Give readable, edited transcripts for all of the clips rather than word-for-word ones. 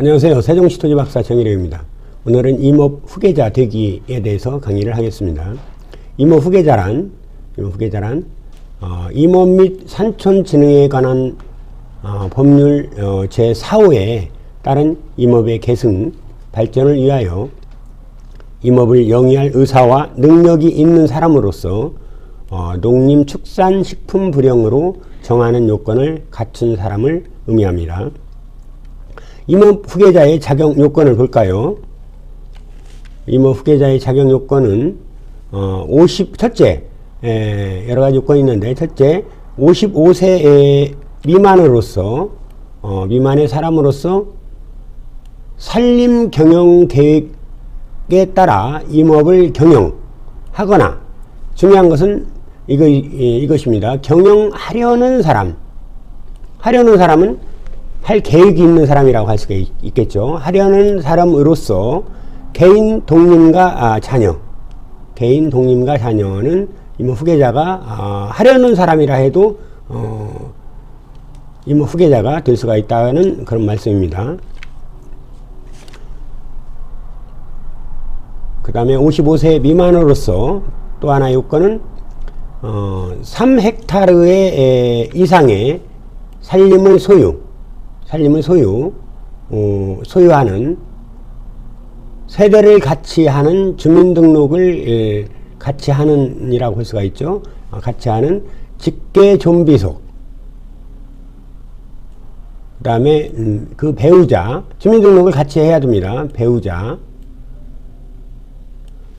안녕하세요. 세종시 토지박사 정일영입니다. 오늘은 임업 후계자 되기에 대해서 강의를 하겠습니다. 임업 후계자란 임업 및 산촌 진흥에 관한 법률 제4호에 따른 임업의 계승, 발전을 위하여 임업을 영위할 의사와 능력이 있는 사람으로서 농림축산식품부령으로 정하는 요건을 갖춘 사람을 의미합니다. 임업 후계자의 자격 요건을 볼까요? 임업 후계자의 자격 요건은 첫째, 여러 가지 요건이 있는데, 첫째, 55세 미만으로서 미만의 사람으로서 산림 경영 계획에 따라 임업을 경영하거나, 중요한 것은 이것입니다. 경영하려는 사람. 하려는 사람은 할 계획이 있는 사람이라고 할 수가 있겠죠. 하려는 사람으로서 개인 독립과 자녀는 임업 후계자가 하려는 사람이라 해도 임업 후계자가 될 수가 있다는 그런 말씀입니다. 그 다음에 55세 미만으로서 또 하나 요건은 3헥타르의 이상의 산림을 소유하는, 세대를 같이 하는, 주민등록을 같이 하는 이라고 할 수가 있죠. 같이 하는 직계 좀비속. 그 다음에 그 배우자, 주민등록을 같이 해야 됩니다. 배우자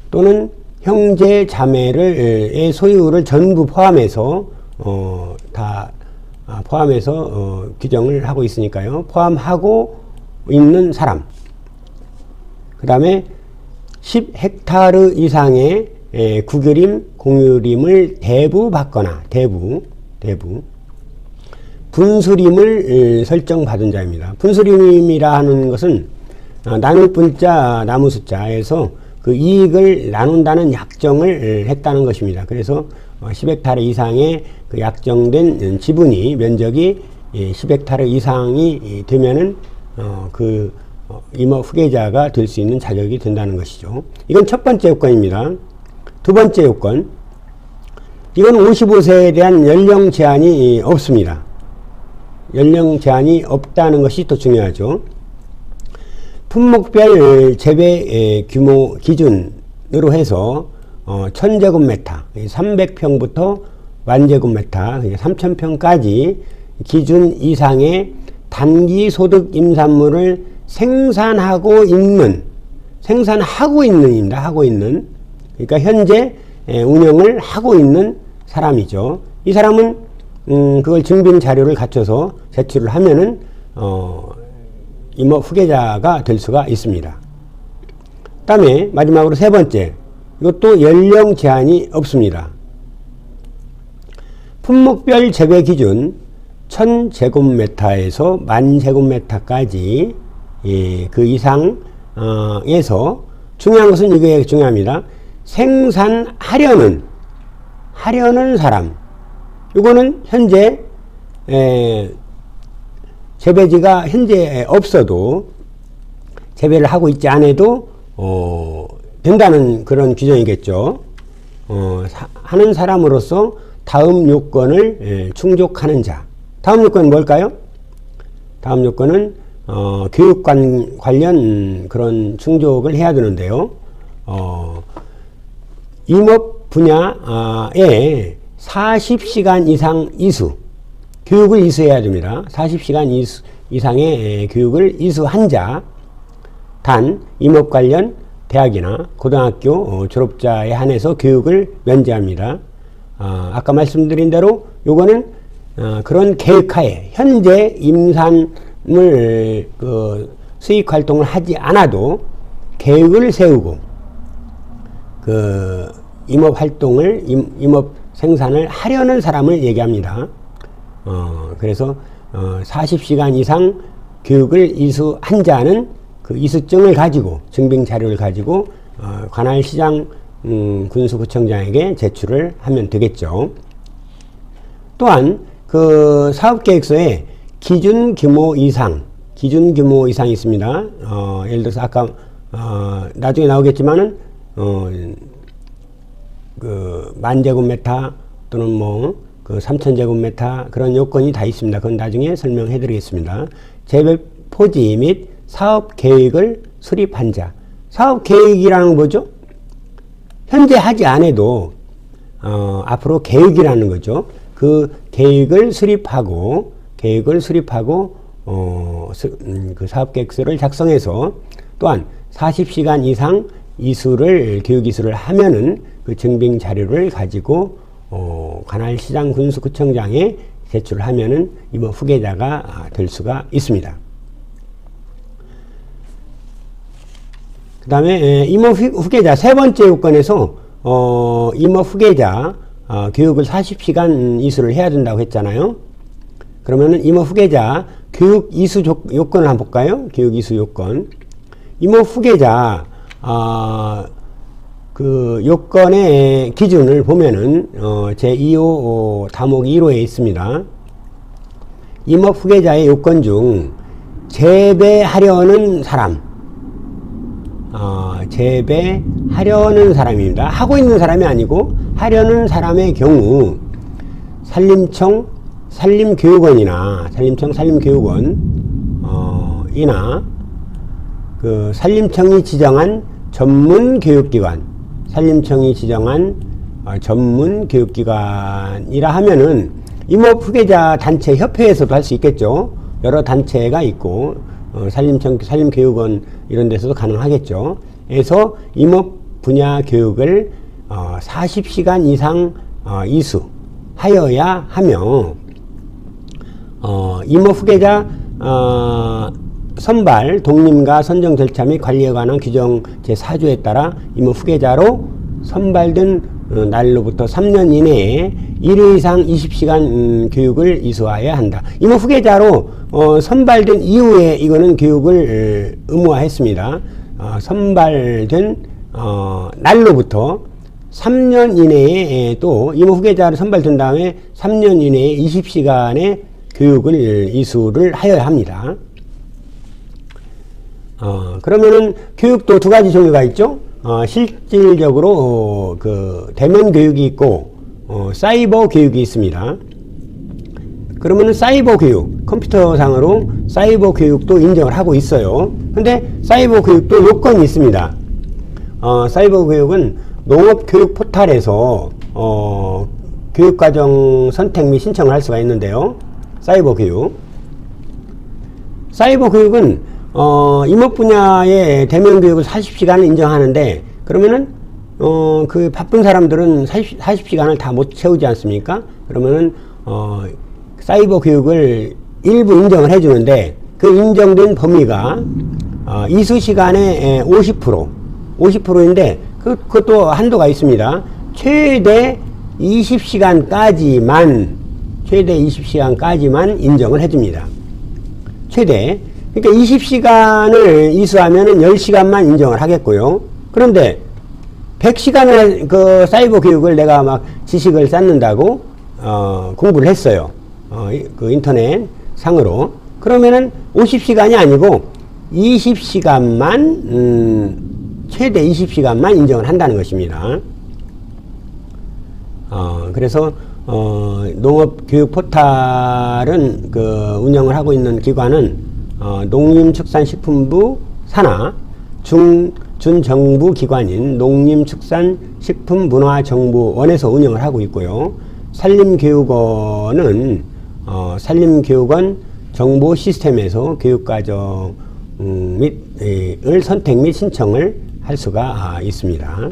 또는 형제 자매의 소유를 전부 포함해서 규정을 하고 있으니까요. 포함하고 있는 사람. 그 다음에 10헥타르 이상의 국유림, 공유림을 대부 받거나, 분수림을 설정받은 자입니다. 분수림이라 하는 것은 나눌 분자, 나무 숫자에서 그 이익을 나눈다는 약정을 했다는 것입니다. 그래서 10헥타르 이상의 그 약정된 지분이, 면적이 10헥타르 이상이 되면은 임업 후계자가 될 수 있는 자격이 된다는 것이죠. 이건 첫 번째 요건입니다. 두 번째 요건, 이건 55세에 대한 연령 제한이 없습니다. 연령 제한이 없다는 것이 더 중요하죠. 품목별 재배 규모 기준으로 해서 1000제곱미터, 300평부터 1000제곱미터, 3000평까지 기준 이상의 단기 소득 임산물을 생산하고 있는. 그러니까 현재 운영을 하고 있는 사람이죠. 이 사람은 그걸 증빙 자료를 갖춰서 제출을 하면은 임업 후계자가 될 수가 있습니다. 그 다음에 마지막으로 세 번째, 이것도 연령 제한이 없습니다. 품목별 재배 기준 1000제곱미터에서 10,000제곱미터까지 그 이상에서, 중요한 것은 이게 중요합니다. 생산하려는 사람. 이거는 현재 재배지가 현재 없어도, 재배를 하고 있지 않아도 된다는 그런 규정이겠죠. 하는 사람으로서 다음 요건을 충족하는 자. 다음 요건은 뭘까요? 다음 요건은 교육 관련 그런 충족을 해야 되는데요. 임업 분야에 40시간 이상 교육을 이수해야 됩니다. 40시간 이상의 교육을 이수한 자, 단 임업 관련 대학이나 고등학교 졸업자에 한해서 교육을 면제합니다. 아까 말씀드린 대로 요거는 그런 계획하에 현재 임산물 수익 활동을 하지 않아도 계획을 세우고 그 임업 활동을, 임업 생산을 하려는 사람을 얘기합니다. 그래서 40시간 이상 교육을 이수한 자는 그 이수증을 가지고, 증빙 자료를 가지고 관할 시장 군수구청장에게 제출을 하면 되겠죠. 또한 그 사업계획서에 기준 규모 이상 기준 규모 이상이 있습니다. 예를 들어서 아까 나중에 나오겠지만은 그 10,000제곱미터 또는 그 3,000제곱미터 그런 요건이 다 있습니다. 그건 나중에 설명해 드리겠습니다. 재배 포지 및 사업 계획을 수립한 자. 사업 계획이라는 건 뭐죠? 현재 하지 않아도 앞으로 계획이라는 거죠. 그 계획을 수립하고 그 사업계획서를 작성해서 또한 40시간 이상 교육 이수를 하면은 그 증빙 자료를 가지고 관할시장 군수구청장에 제출을 하면은 임업 후계자가 될 수가 있습니다. 그 다음에 임업 후계자 세 번째 요건에서 임업 후계자 교육을 40시간 이수를 해야 된다고 했잖아요. 그러면은 임업 후계자 교육 이수 요건을 한번 볼까요? 교육 이수 요건. 임업 후계자 그 요건의 기준을 보면은 제2호 다목 1호에 있습니다. 임업 후계자의 요건 중 재배하려는 사람, 재배하려는 사람입니다. 하고 있는 사람이 아니고 하려는 사람의 경우 산림청 산림교육원이나 이나 그 산림청이 지정한 전문교육기관, 전문교육기관이라 하면은 임업 후계자 단체 협회에서도 할 수 있겠죠. 여러 단체가 있고 산림교육원 이런 데서도 가능하겠죠. 그래서 임업 분야 교육을 40시간 이상 이수하여야 하며 임업 후계자 선발, 독림과 선정 절차 및 관리에 관한 규정 제4조에 따라 임업 후계자로 선발된 날로부터 3년 이내에 1회 이상 20시간 교육을 이수하여야 한다. 임업 후계자로 선발된 이후에 이거는 교육을 의무화했습니다. 선발된 날로부터 3년 이내에 또 임업 후계자로 선발된 다음에 3년 이내에 20시간의 교육을 이수를 하여야 합니다. 그러면은 교육도 두 가지 종류가 있죠. 실질적으로 그 대면 교육이 있고 사이버 교육이 있습니다. 그러면은 사이버 교육, 컴퓨터상으로 사이버 교육도 인정을 하고 있어요. 근데 사이버 교육도 요건이 있습니다. 사이버 교육은 농업교육 포탈에서 교육과정 선택 및 신청을 할 수가 있는데요. 사이버 교육은 임업 분야의 대면 교육을 40시간을 인정하는데, 그러면은 그 바쁜 사람들은 40시간을 다 못 채우지 않습니까? 그러면은 사이버 교육을 일부 인정을 해주는데, 그 인정된 범위가 이수 시간의 50%인데 그것도 한도가 있습니다. 최대 20시간까지만 인정을 해줍니다. 최대. 그러니까 20시간을 이수하면은 10시간만 인정을 하겠고요. 그런데 100시간을 그 사이버 교육을 내가 막 지식을 쌓는다고 공부를 했어요. 그 인터넷 상으로. 그러면은 50시간이 아니고 20시간만 최대 20시간만 인정을 한다는 것입니다. 그래서 농업교육 포탈은 그 운영을 하고 있는 기관은 농림축산식품부 산하 준정부 기관인 농림축산식품문화정보원에서 운영을 하고 있고요. 산림교육원은 산림교육원 정보 시스템에서 교육과정 을 선택 및 신청을 할 수가 있습니다.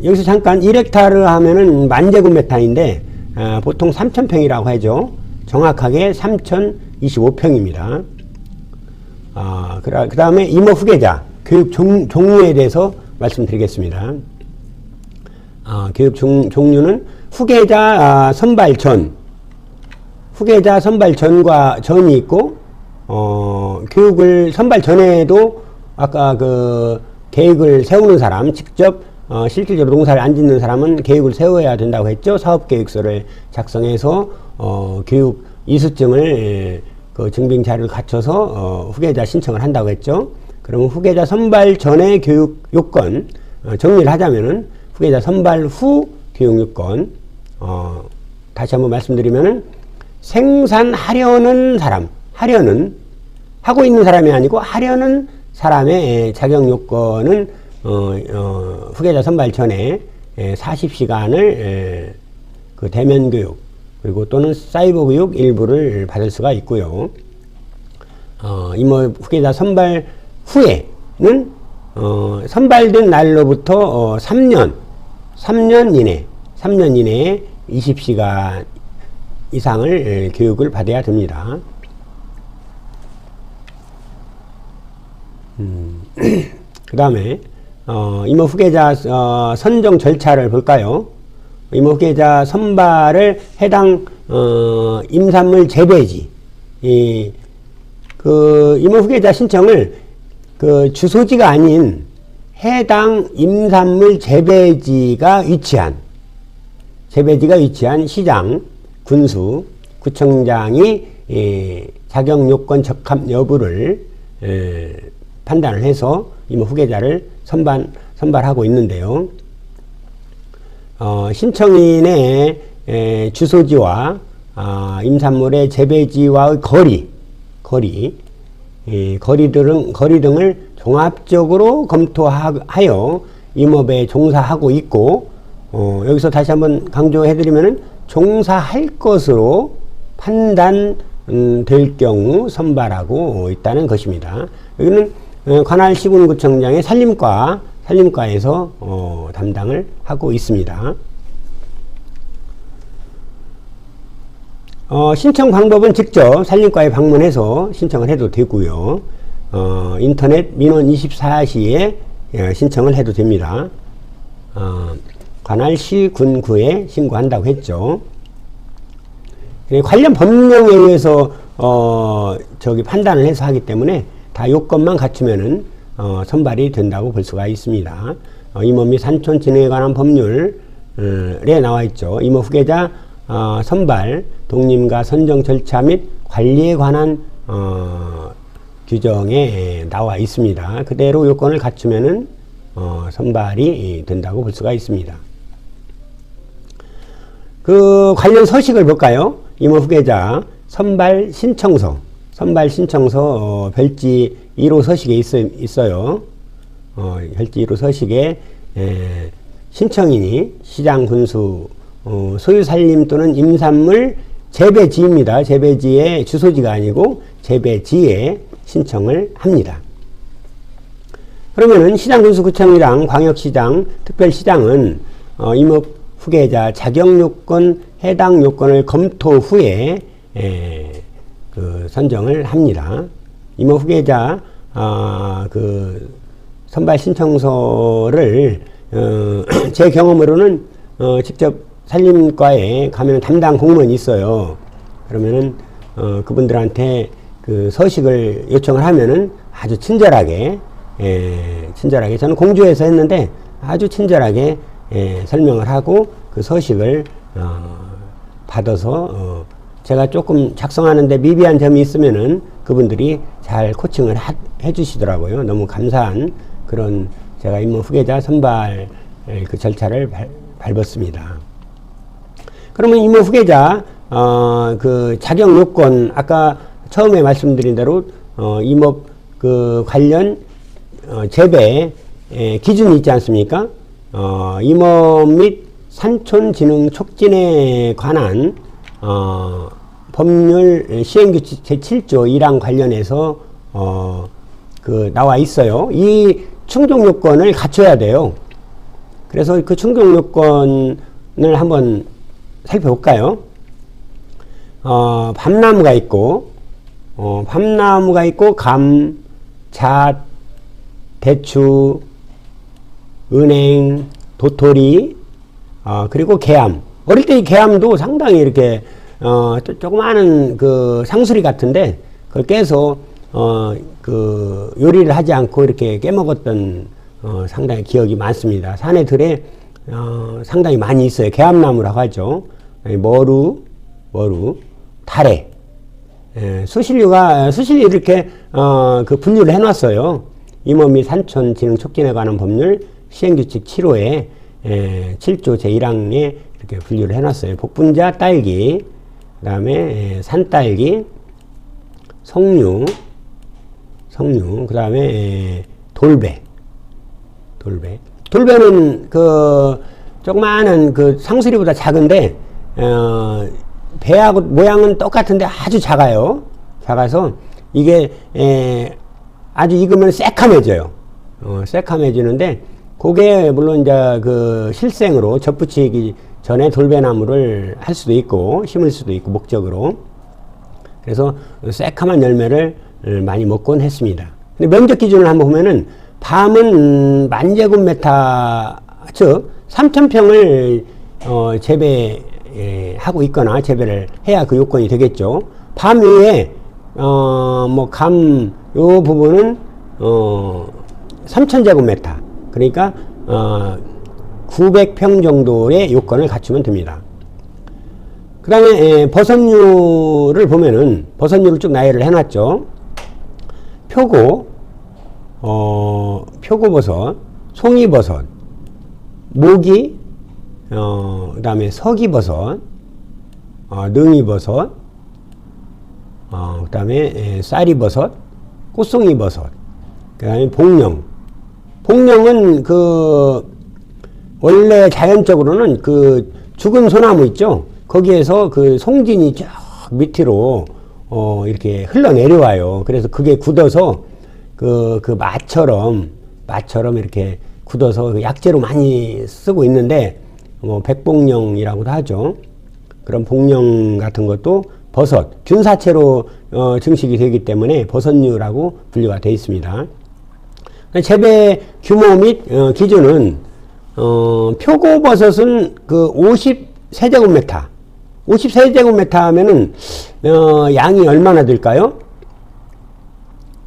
여기서 잠깐 1헥타르 하면은 10,000제곱미터인데 보통 3,000평이라고 하죠. 정확하게 3,025평입니다. 그 다음에 임업 후계자 교육 종류에 대해서 말씀드리겠습니다. 교육 종류는 후계자 선발 전과 전이 있고, 교육을 선발 전에도 아까 그 계획을 세우는 사람, 직접 실질적으로 농사를 안 짓는 사람은 계획을 세워야 된다고 했죠. 사업계획서를 작성해서 교육 이수증을 그 증빙 자료를 갖춰서 후계자 신청을 한다고 했죠. 그러면 후계자 선발 전의 교육 요건, 정리를 하자면은 후계자 선발 후 교육 요건, 다시 한번 말씀드리면은 생산하려는 사람, 하려는, 하고 있는 사람이 아니고 하려는 사람의 자격 요건은 후계자 선발 전에 40시간을 그 대면 교육 그리고 또는 사이버 교육 일부를 받을 수가 있고요. 임업 후계자 선발 후에는 선발된 날로부터 3년 이내에 20시간 이상을 교육을 받아야 됩니다. 그 다음에 임업 후계자 선정 절차를 볼까요? 임업 후계자 선발을 해당 임산물 재배지, 그 임업 후계자 신청을 그 주소지가 아닌 해당 임산물 재배지가 위치한 시장, 군수, 구청장이 자격 요건 적합 여부를 판단을 해서 임업 후계자를 선발하고 있는데요. 신청인의 주소지와 임산물의 재배지와의 거리 등을 종합적으로 검토하여 임업에 종사하고 있고, 여기서 다시 한번 강조해드리면은 종사할 것으로 판단될 경우 선발하고 있다는 것입니다. 여기는 관할 시군구청장의 산림과에서 담당을 하고 있습니다. 신청 방법은 직접 산림과에 방문해서 신청을 해도 되고요. 인터넷 민원 24시에 신청을 해도 됩니다. 관할시 군구에 신고한다고 했죠. 관련 법령에 의해서 판단을 해서 하기 때문에 다 요건만 갖추면은 선발이 된다고 볼 수가 있습니다. 임업 및 산촌 진행에 관한 법률에 나와 있죠. 임업 후계자 선발, 독림과 선정 절차 및 관리에 관한 규정에 나와 있습니다. 그대로 요건을 갖추면은 선발이 된다고 볼 수가 있습니다. 그 관련 서식을 볼까요? 임업 후계자 선발 신청서 별지 1호 서식에 있어요. 별지 1호 서식에 신청인이 시장, 군수, 소유 살림 또는 임산물 재배지입니다. 재배지의 주소지가 아니고 재배지에 신청을 합니다. 그러면은 시장, 군수, 구청이랑 광역시장, 특별시장은 임업 후계자 자격 요건, 해당 요건을 검토 후에 그 선정을 합니다. 임업 후계자 그 선발 신청서를 제 경험으로는 직접 산림과에 가면 담당 공무원이 있어요. 그러면은 그분들한테 그 서식을 요청을 하면은 아주 친절하게 저는 공주에서 했는데 아주 친절하게 설명을 하고 그 서식을 받아서 제가 조금 작성하는데 미비한 점이 있으면은 그분들이 잘 코칭을 해 주시더라고요. 너무 감사한 그런 제가 임업 후계자 선발 그 절차를 밟았습니다. 그러면 임업 후계자 그 자격 요건 아까 처음에 말씀드린 대로 임업 그 관련 재배 기준이 있지 않습니까? 임업 및 산촌 진흥 촉진에 관한 법률 시행규칙 제7조 1항 관련해서 그 나와 있어요. 이 충족 요건을 갖춰야 돼요. 그래서 그 충족 요건을 한번 살펴볼까요? 밤나무가 있고 감, 잣, 대추, 은행, 도토리, 그리고 개암. 어릴 때 이 개암도 상당히 이렇게 조그마한 그 상수리 같은데 그걸 깨서 그 요리를 하지 않고 이렇게 깨먹었던 상당히 기억이 많습니다. 산에 들에 상당히 많이 있어요. 개암나무라고 하죠. 머루, 타래, 수실이 이렇게, 그 분류를 해놨어요. 임업 및 산촌 진흥 촉진에 관한 법률 시행규칙 7호에 7조 제1항에 이렇게 분류를 해놨어요. 복분자 딸기, 그 다음에 산딸기, 석류, 그 다음에 돌배는 그 조그마한 그 상수리보다 작은데 배하고 모양은 똑같은데 아주 작아요. 작아서 이게 아주 익으면 새카매져요. 새카매지는데 그게 물론 이제 그 실생으로 접붙이기 전에 돌배나무를 할 수도 있고 심을 수도 있고 목적으로. 그래서 새카만 열매를 많이 먹곤 했습니다. 근데 면적 기준을 한번 보면은 밤은 10,000제곱미터, 즉 3,000평을 재배하고 있거나 재배를 해야 그 요건이 되겠죠. 밤 위에 요 부분은 3,000제곱미터, 그러니까 900평 정도의 요건을 갖추면 됩니다. 그 다음에 버섯류를 보면은 버섯류를 쭉 나열을 해놨죠. 표고버섯, 송이버섯, 모기, 그 다음에 서기버섯, 능이버섯, 그 다음에 쌀이버섯, 꽃송이버섯, 그 다음에 복령은 원래 자연적으로는 그 죽은 소나무 있죠? 거기에서 그 송진이 쭉 밑으로 이렇게 흘러내려와요. 그래서 그게 굳어서 그 마처럼 이렇게 굳어서 약재로 많이 쓰고 있는데, 백복령이라고도 하죠. 그런 복령 같은 것도 버섯, 균사체로 증식이 되기 때문에 버섯류라고 분류가 되어 있습니다. 재배 규모 및 기준은 표고버섯은 그 53제곱미터, 53제곱미터 하면은 양이 얼마나 될까요?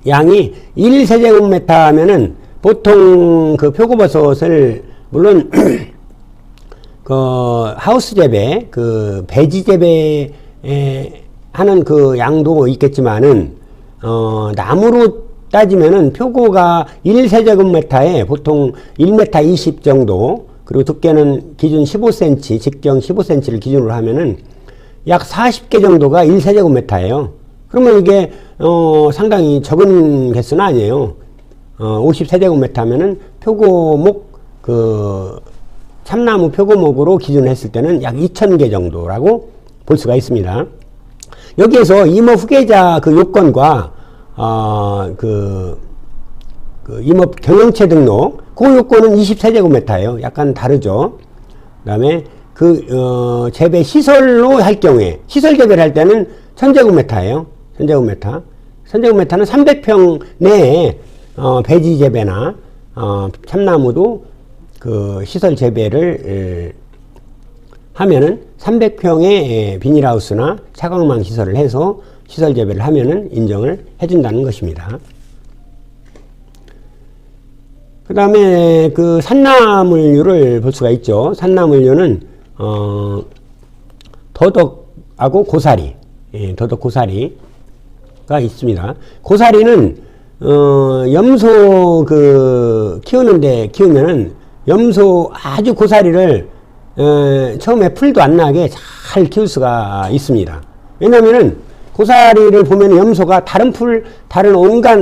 양이 1세제곱미터 하면은 보통 그 표고버섯을 물론 그 하우스 재배, 그 배지 재배 하는 그 양도 있겠지만은 나무로 따지면은 표고가 1세제곱미터에 보통 1m 20 정도, 그리고 두께는 기준 15cm, 직경 15cm를 기준으로 하면은 약 40개 정도가 1세제곱미터예요. 그러면 이게 상당히 적은 개수는 아니에요. 50세제곱미터 하면은 표고목, 그 참나무 표고목으로 기준했을 때는 약 2,000개 정도라고 볼 수가 있습니다. 여기에서 임업 후계자 그 요건과 그 임업 경영체 등록, 그 요건은 20세제곱미터예요. 약간 다르죠. 그 다음에 재배 시설로 할 경우에, 시설 재배를 할 때는 1,000제곱미터예요. 1,000제곱미터는 300평 내에 배지 재배나 참나무도 그 시설 재배를 하면은 300평의 비닐하우스나 차광망 시설을 해서 시설 재배를 하면은 인정을 해준다는 것입니다. 그 다음에 그 산나물류를 볼 수가 있죠. 산나물류는 더덕하고 고사리, 더덕 고사리가 있습니다. 고사리는 염소 키우면은 염소 아주 고사리를 처음에 풀도 안 나게 잘 키울 수가 있습니다. 왜냐면은 고사리를 보면 염소가 다른 온갖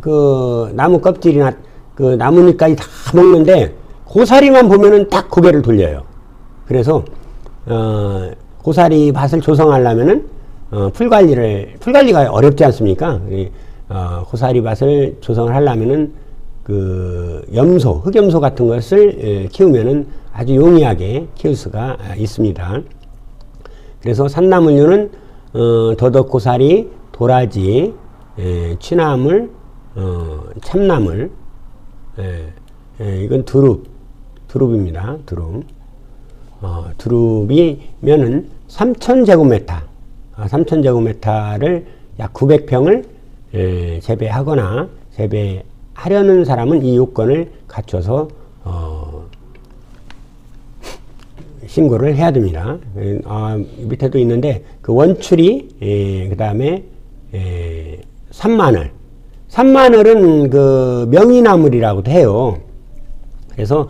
그 나무 껍질이나 그 나뭇잎까지 다 먹는데 고사리만 보면은 딱 고개를 돌려요. 그래서 고사리 밭을 조성하려면은 풀관리가 어렵지 않습니까? 고사리 밭을 조성을 하려면은 그 흑염소 같은 것을 키우면은 아주 용이하게 키울 수가 있습니다. 그래서 산나물류는 더덕, 고사리, 도라지, 취나물, 참나물, 이건 두릅입니다. 두릅이면은 3,000제곱미터, 3,000제곱미터를 약 900평을 재배하거나 재배하려는 사람은 이 요건을 갖춰서 신고를 해야 됩니다. 밑에도 있는데 그 원추리, 그 다음에 산마늘. 산마늘은 그 명이나물이라고도 해요. 그래서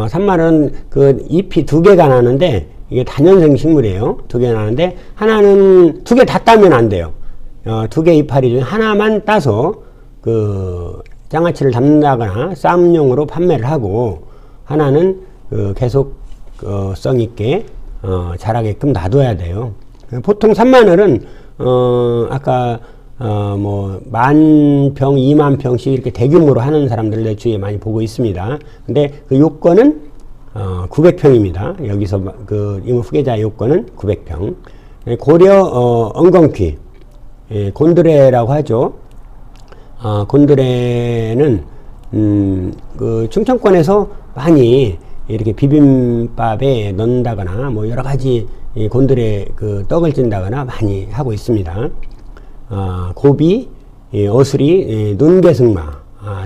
산마늘은 그 잎이 2개가 나는데 이게 다년생 식물이에요. 2개 나는데 하나는 2개 다 따면 안 돼요. 2개 이파리 중에 하나만 따서 그 장아찌를 담는다거나 쌈용으로 판매를 하고 하나는 그 계속 성 있게 자라게끔 놔둬야 돼요. 보통 산마늘은 아까 뭐 10,000평, 20,000평씩 이렇게 대규모로 하는 사람들 내 주위에 많이 보고 있습니다. 근데 그 요건은 900평입니다. 여기서 그 이모 후계자 요건은 900평. 고려 엉겅퀴, 곤드레라고 하죠. 곤드레는 그 충청권에서 많이 이렇게 비빔밥에 넣는다거나 뭐 여러 가지 곤드레 그 떡을 찐다거나 많이 하고 있습니다. 고비, 어수리, 눈개승마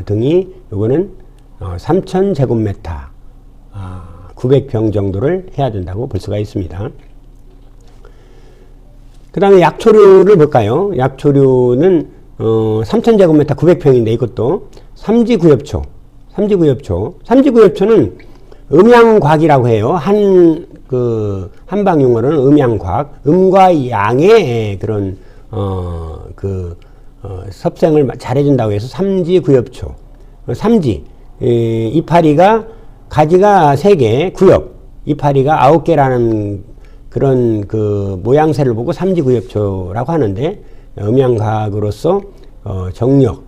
등이 요거는 3,000제곱미터 900평 정도를 해야 된다고 볼 수가 있습니다. 그 다음에 약초류를 볼까요? 약초류는 3,000제곱미터 900평인데 이것도 삼지구엽초. 삼지구엽초는 음양곽이라고 해요. 한방 용어로는 음양곽. 음과 양의 그런 섭생을 잘해준다고 해서 삼지구엽초. 삼지, 이파리가 가지가 3개, 구엽, 이파리가 9개라는 그런 그 모양새를 보고 삼지구엽초라고 하는데 음양곽으로서 정력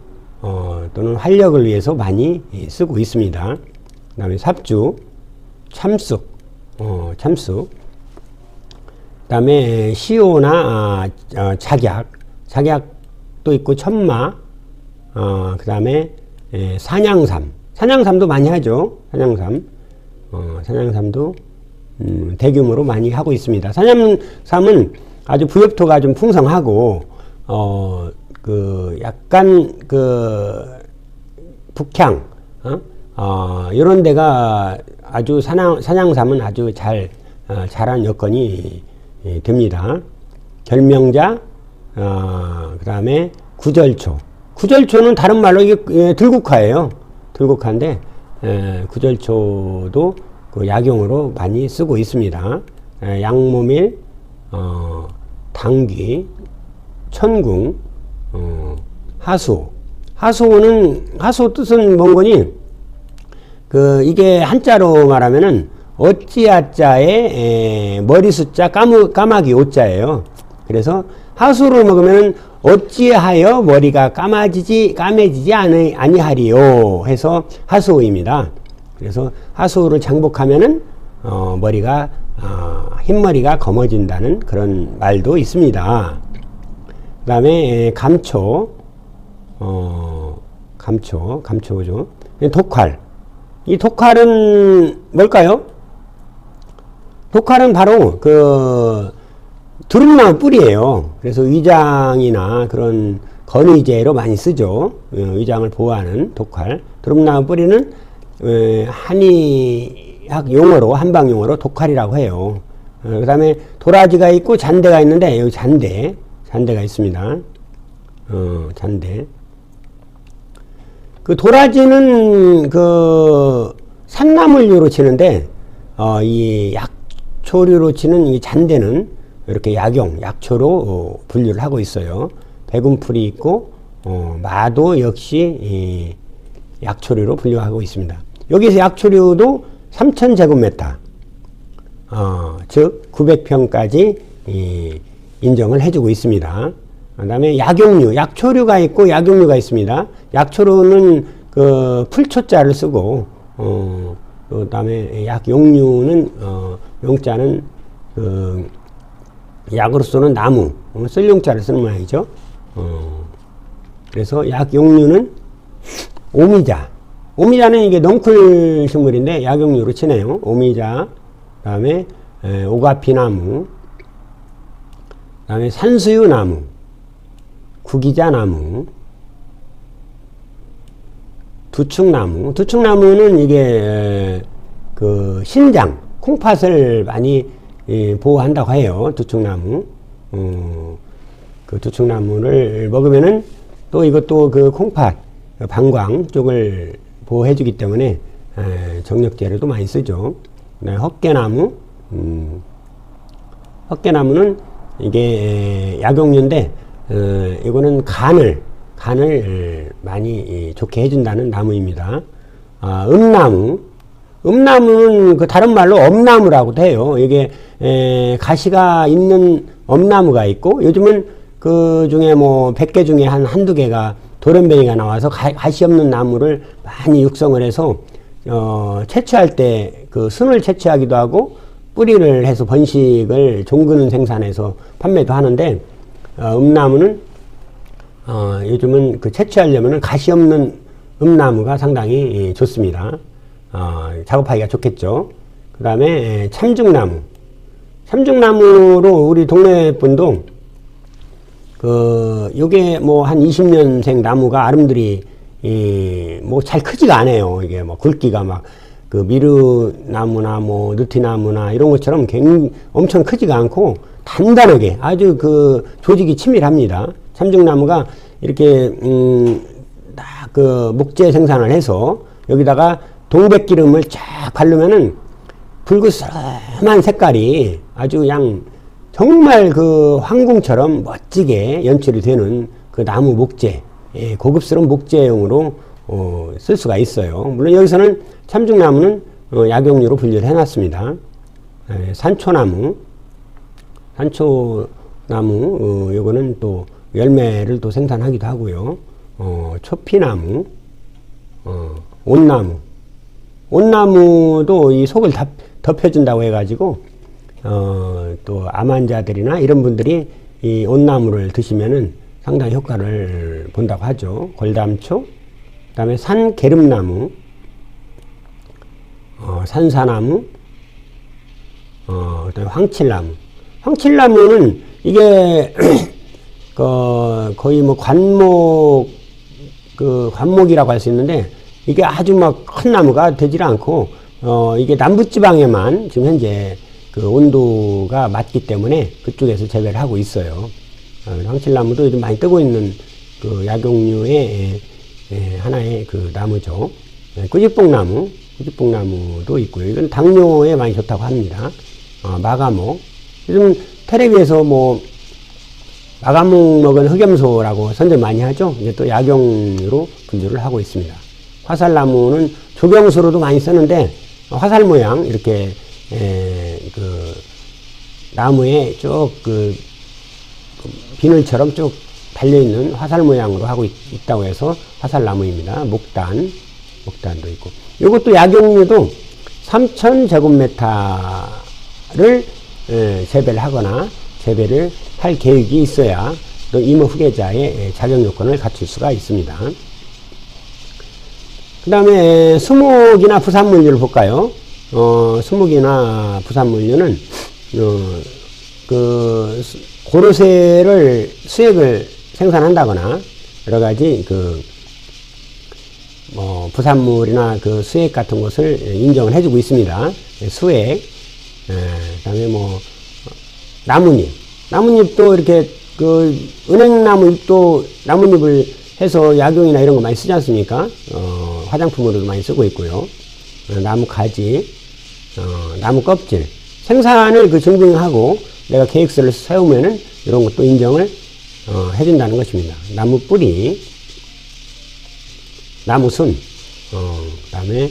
또는 활력을 위해서 많이 쓰고 있습니다. 그 다음에 삽주, 참쑥, 그 다음에 시오나 작약도 있고 천마, 그 다음에 산양삼도 많이 하죠. 산양삼도 대규모로 많이 하고 있습니다. 산양삼은 아주 부엽토가 좀 풍성하고 약간 북향 이런 데가 아주 산양삼은 아주 자란 여건이 됩니다. 결명자, 그 다음에 구절초는 다른 말로 이게 들국화예요. 들국화인데 구절초도 그 약용으로 많이 쓰고 있습니다. 양모밀, 당귀, 천궁, 하수호. 하수호 뜻은 뭔 거니? 이게 한자로 말하면은 어찌아자에 머리 숫자 까마귀 오자예요. 그래서 하수를 먹으면은 어찌하여 머리가 까매지지 아니하리요 해서 하수호입니다. 그래서 하수호를 장복하면은 머리가 흰머리가 검어진다는 그런 말도 있습니다. 그 다음에 감초죠. 독활. 이 독활은 뭘까요? 독활은 바로 두릅나무 뿌리예요. 그래서 위장이나 그런 건의제로 많이 쓰죠. 위장을 보호하는 독활. 두릅나무 뿌리는 한의학 용어로, 한방 용어로 독활이라고 해요. 그 다음에 도라지가 있고 잔대가 있는데 여기 잔대가 있습니다. 잔대. 그 도라지는 산나물류로 치는데 이 약초류로 치는 이 잔대는 이렇게 약초로 분류를 하고 있어요. 백운풀이 있고 마도 역시 이 약초류로 분류하고 있습니다. 여기서 약초류도 3,000제곱미터 즉 900평까지 인정을 해주고 있습니다. 그 다음에 약용류, 약초류가 있고 약용류가 있습니다. 약초류는 풀초자를 쓰고 그 다음에 약용류는 용자는 약으로 쓰는 나무, 쓸용자를 쓰는 모양이죠. 그래서 약용류는 오미자는 이게 넝쿨 식물인데 약용류로 치네요. 오미자, 그 다음에 오가피나무, 그 다음에 산수유나무, 구기자나무, 두축나무는 이게 신장, 콩팥을 많이 보호한다고 해요. 두충나무. 그 두충나무를 먹으면은 또 이것도 그 콩팥, 방광 쪽을 보호해주기 때문에 정력제로도 많이 쓰죠. 네, 헛개나무. 헛개나무는 이게 약용류인데 이거는 간을 많이 좋게 해준다는 나무입니다. 음나무는 그 다른 말로 엄나무라고도 해요. 이게 가시가 있는 엄나무가 있고, 요즘은 그 중에 뭐 100개 중에 한두 개가 돌연변이가 나와서 가시 없는 나무를 많이 육성을 해서 채취할 때 그 순을 채취하기도 하고 뿌리를 해서 번식을 종근 생산해서 판매도 하는데, 음나무는 요즘은 그 채취하려면 가시 없는 음나무가 상당히 좋습니다. 작업하기가 좋겠죠. 그 다음에 참중나무로 우리 동네 분도 요게 뭐 한 20년생 나무가 아름드리 뭐 잘 크지가 않아요. 이게 뭐 굵기가 막 그 미르나무나 뭐 느티나무나 이런 것처럼 엄청 크지가 않고 단단하게 아주 그 조직이 치밀합니다. 참중나무가 이렇게 딱 그 목재 생산을 해서 여기다가 동백기름을 쫙 바르면은 붉으스름한 색깔이 아주 그냥 정말 그 황궁처럼 멋지게 연출이 되는 그 나무 목재, 고급스러운 목재용으로 쓸 수가 있어요. 물론 여기서는 참중나무는 약용류로 분류를 해놨습니다. 산초나무, 요거는 또 열매를 또 생산하기도 하고요. 초피나무, 온나무도 이 속을 덮여준다고 해가지고 또 암 환자들이나 이런 분들이 이 온나무를 드시면은 상당히 효과를 본다고 하죠. 골담초, 그 다음에 산게름나무, 산사나무, 그다음에 황칠나무는 이게 거의 뭐 관목이라고 할 수 있는데, 이게 아주 막 큰 나무가 되질 않고 이게 남부지방에만 지금 현재 그 온도가 맞기 때문에 그쪽에서 재배를 하고 있어요. 황칠나무도 요즘 많이 뜨고 있는 그 약용류의 하나의 그 나무죠. 꾸지뽕나무도 있고요. 이건 당뇨에 많이 좋다고 합니다. 마가목. 요즘 텔레비에서 뭐 마가목 먹은 흑염소라고 선전 많이 하죠. 이제 또 약용류로 분류를 하고 있습니다. 화살나무는 조경수로도 많이 쓰는데, 화살 모양 이렇게 그 나무에 쭉 그 비늘처럼 쭉 달려있는 화살 모양으로 하고 있다고 해서 화살나무입니다. 목단도 있고, 이것도 약용류도 3,000제곱미터를 재배를 하거나 재배를 할 계획이 있어야 또 임업 후계자의 자격 요건을 갖출 수가 있습니다. 그 다음에 수목이나 부산물류를 볼까요? 수목이나 부산물류는 그 고로쇠를 수액을 생산한다거나 여러 가지 부산물이나 그 수액 같은 것을 인정을 해주고 있습니다. 수액, 그다음에 뭐 나뭇잎도 이렇게 그 은행나무 잎도 나뭇잎을 해서 약용이나 이런 거 많이 쓰지 않습니까? 화장품으로도 많이 쓰고 있고요. 나무 가지, 나무 껍질. 생산을 증빙하고 내가 계획서를 세우면은 이런 것도 인정을 해준다는 것입니다. 나무 뿌리, 나무 순, 그다음에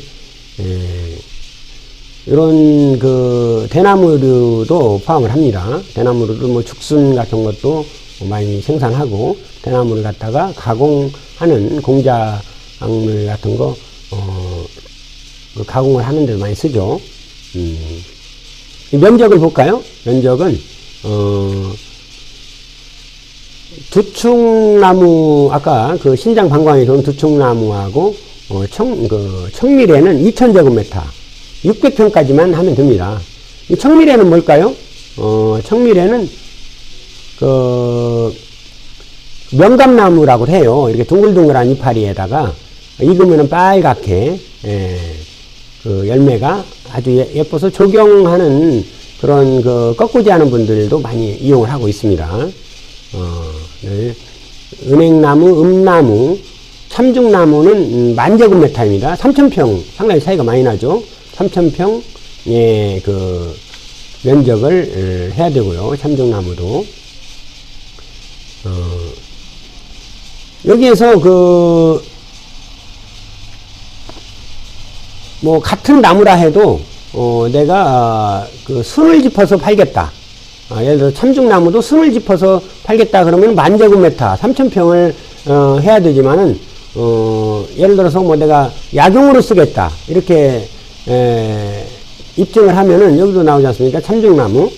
이런 그 대나무류도 포함을 합니다. 대나무류도 뭐 죽순 같은 것도 많이 생산하고, 대나무를 갖다가 가공하는 공작물 같은 거 가공을 하는 데도 많이 쓰죠. 면적을 볼까요? 면적은 두충나무, 아까 그 신장 방광에 좋은 두충나무하고 청미래는 2,000제곱미터 600평까지만 하면 됩니다. 이 청미래는 뭘까요? 청미래는 명감나무라고 해요. 이렇게 둥글둥글한 이파리에다가 익으면은 빨갛게 그 열매가 아주 예뻐서 조경하는 그런 그 꺾고지 하는 분들도 많이 이용을 하고 있습니다. 네. 은행나무, 음나무, 참중나무는 만제곱미터입니다. 3,000평 상당히 차이가 많이 나죠. 3,000평의 그 면적을 해야 되고요. 참중나무도 여기에서 그 뭐 같은 나무라 해도 내가 그 순을 짚어서 팔겠다. 예를 들어 참중나무도 순을 짚어서 팔겠다 그러면 만제곱미터 3,000평을 해야 되지만은 예를 들어서 뭐 내가 약용으로 쓰겠다 이렇게 입증을 하면은 여기도 나오지 않습니까? 참중나무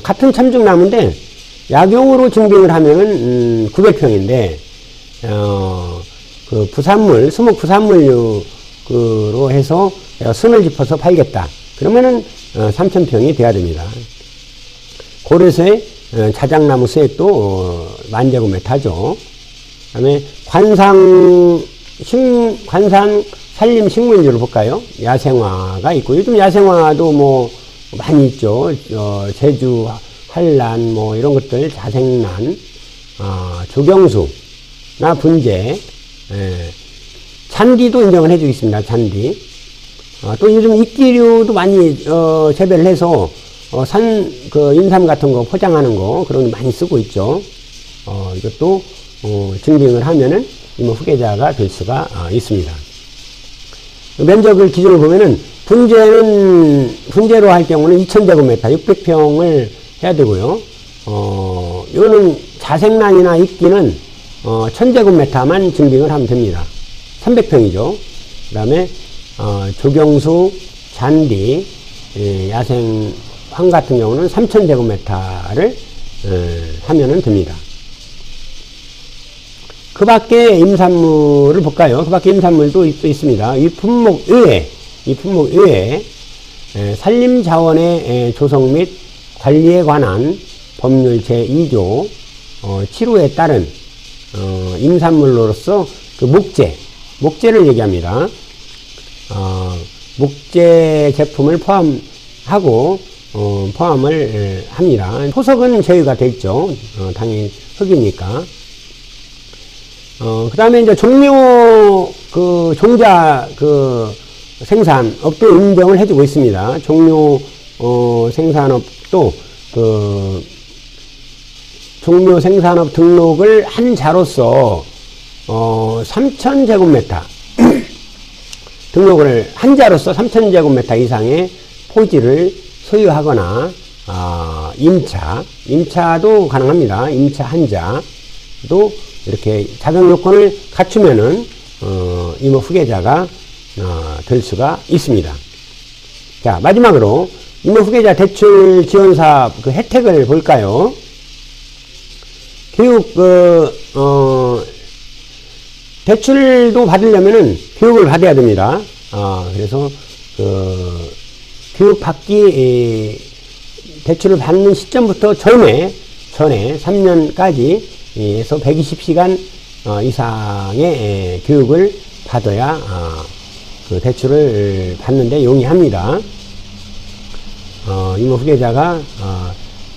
같은 참중나무인데 약용으로 증빙을 하면은 900평인데 그 부산물 수목 부산물류로 해서 내가 순을 짚어서 팔겠다 그러면은 3,000평이 돼야 됩니다. 고려서의 자작나무 수액도 만제곱미터죠. 그다음에 관상 산림 식물류를 볼까요? 야생화가 있고 요즘 야생화도 뭐 많이 있죠. 제주 한란 뭐 이런 것들 자생란, 조경수나 분재, 잔디도 인정을 해주고 있습니다. 잔디. 또 요즘 이끼류도 많이 재배를 해서 그 인삼 같은 거 포장하는 거 그런 거 많이 쓰고 있죠. 이것도 증빙을 하면은 이모 후계자가 될 수가 있습니다. 면적을 기준으로 보면은 분재로 할 경우는 2,000제곱미터 600평을 해야 되고요. 이거는 자생란이나 이끼는 1,000제곱미터만 증빙을 하면 됩니다. 300평이죠. 그 다음에 조경수, 잔디, 야생 황 같은 경우는 3,000제곱미터를 하면은 됩니다. 그 밖에 임산물을 볼까요? 그 밖에 임산물도 있습니다. 이 품목 외에 산림자원의 조성 및 관리에 관한 법률 제2조 7호에 따른 임산물로서 그 목재를 얘기합니다. 목재 제품을 포함을 합니다. 토석은 제외가 돼 있죠. 당연히 흙이니까. 그 다음에 이제 종묘 종자 생산업도 인정을 해주고 있습니다. 종묘 생산업도 종묘 생산업 등록을 한 자로서 3,000제곱미터 등록을 한 자로서 3,000제곱미터 이상의 토지를 소유하거나 임차도 가능합니다. 임차 한자도 이렇게 자격 요건을 갖추면은 임업 후계자가 될 수가 있습니다. 자, 마지막으로 임업 후계자 대출 지원 사업 그 혜택을 볼까요? 교육 대출도 받으려면은 교육을 받아야 됩니다. 그래서 교육 받기 대출을 받는 시점부터 전에 3년까지 에서 120시간 이상의 교육을 받아야 그 대출을 받는데 용이합니다. 임업 후계자가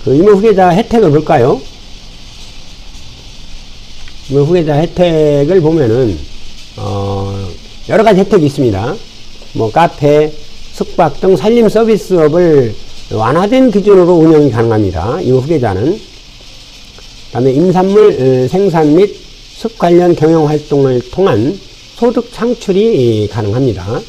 그 임업 후계자 혜택을 볼까요? 임업 후계자 혜택을 보면은 여러 가지 혜택이 있습니다. 뭐 카페, 숙박 등 산림 서비스업을 완화된 기준으로 운영이 가능합니다. 임업 후계자는. 다음에 임산물 생산 및 숲 관련 경영 활동을 통한 소득 창출이 가능합니다.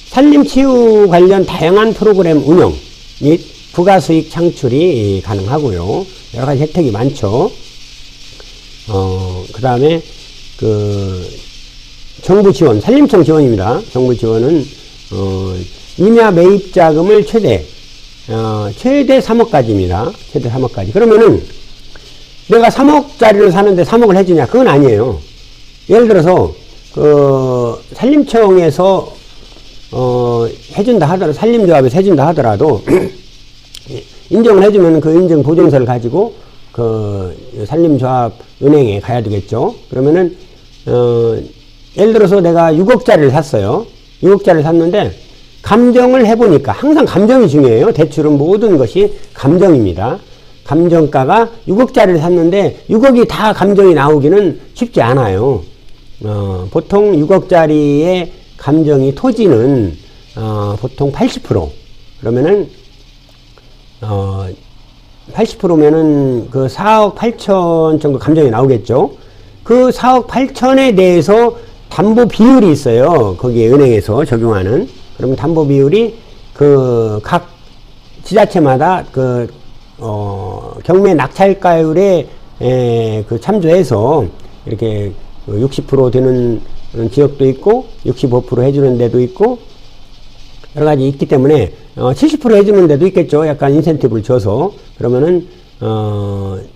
산림 치유 관련 다양한 프로그램 운영 및 부가수익 창출이 가능하고요. 여러 가지 혜택이 많죠. 그 다음에 정부 지원, 산림청 지원입니다. 정부 지원은 임야 매입 자금을 최대 3억까지입니다. 최대 3억까지. 그러면은 내가 3억짜리를 사는데 3억을 해주냐? 그건 아니에요. 예를 들어서 산림청에서 해준다 하더라도 산림조합에서 해준다 하더라도 인정을 해주면 그 인증 보증서를 가지고 산림조합 은행에 가야 되겠죠. 그러면은 예를 들어서 내가 6억짜리를 샀어요. 6억짜리를 샀는데 감정을 해보니까 항상 감정이 중요해요. 대출은 모든 것이 감정입니다. 감정가가 6억짜리를 샀는데 6억이 다 감정이 나오기는 쉽지 않아요. 보통 6억짜리의 감정이 토지는 보통 80% 그러면은 80%면은 그 4억 8천 정도 감정이 나오겠죠. 그 4억 8천에 대해서 담보 비율이 있어요. 거기에 은행에서 적용하는. 그러면 담보 비율이 그 각 지자체마다 그 경매 낙찰가율에 그 참조해서 이렇게 60% 되는 지역도 있고 65% 해주는 데도 있고 여러 가지 있기 때문에 70% 해주는 데도 있겠죠. 약간 인센티브를 줘서. 그러면은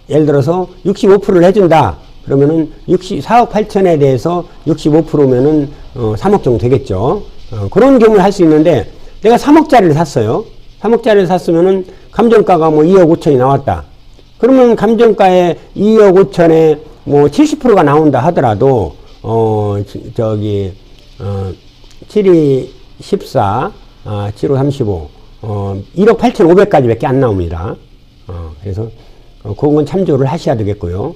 예를 들어서 65%를 해준다. 그러면은 4억 8천에 대해서 65%면은 3억 정도 되겠죠. 그런 경우를 할 수 있는데 내가 3억짜리를 샀어요. 3억짜리를 샀으면은 감정가가 뭐 2억 5천이 나왔다. 그러면 감정가에 2억 5천에 뭐 70%가 나온다 하더라도 7이 14, 7호 35, 1억 8,500까지 밖에 안 나옵니다. 그래서 그건 참조를 하셔야 되겠고요.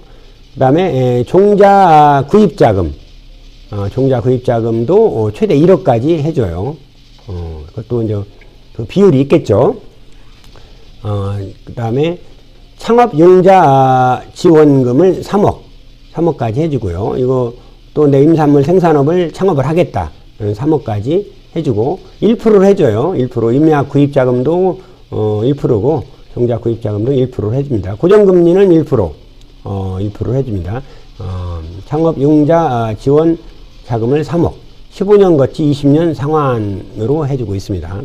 그 다음에 종자 구입자금, 종자 구입자금도 최대 1억까지 해줘요. 그것도 이제 그 비율이 있겠죠. 그 다음에 창업용자 지원금을 3억까지 해주고요. 이거 또 내 임산물 생산업을 창업을 하겠다. 3억까지 해주고 1%를 해줘요. 1% 임약 구입자금도 1%고 종자 구입자금도 1%를 해줍니다. 고정금리는 1%를 해줍니다. 창업용자 지원 자금을 3억 15년 거치 20년 상환으로 해주고 있습니다.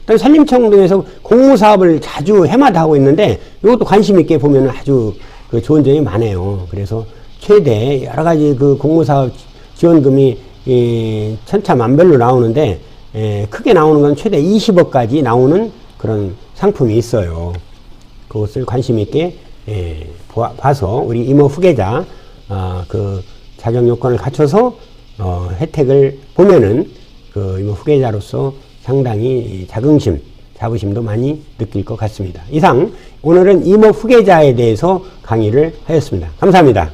일단 산림청 등에서 공모사업을 자주 해마다 하고 있는데 이것도 관심 있게 보면 아주 그 좋은 점이 많아요. 그래서 최대 여러 가지 그 공모사업 지원금이 천차만별로 나오는데 크게 나오는 건 최대 20억까지 나오는 그런 상품이 있어요. 그것을 관심 있게 봐서 우리 임업 후계자 그 자격 요건을 갖춰서 혜택을 보면은 그 임업 후계자로서 상당히 자부심도 많이 느낄 것 같습니다. 이상 오늘은 임업 후계자에 대해서 강의를 하였습니다. 감사합니다.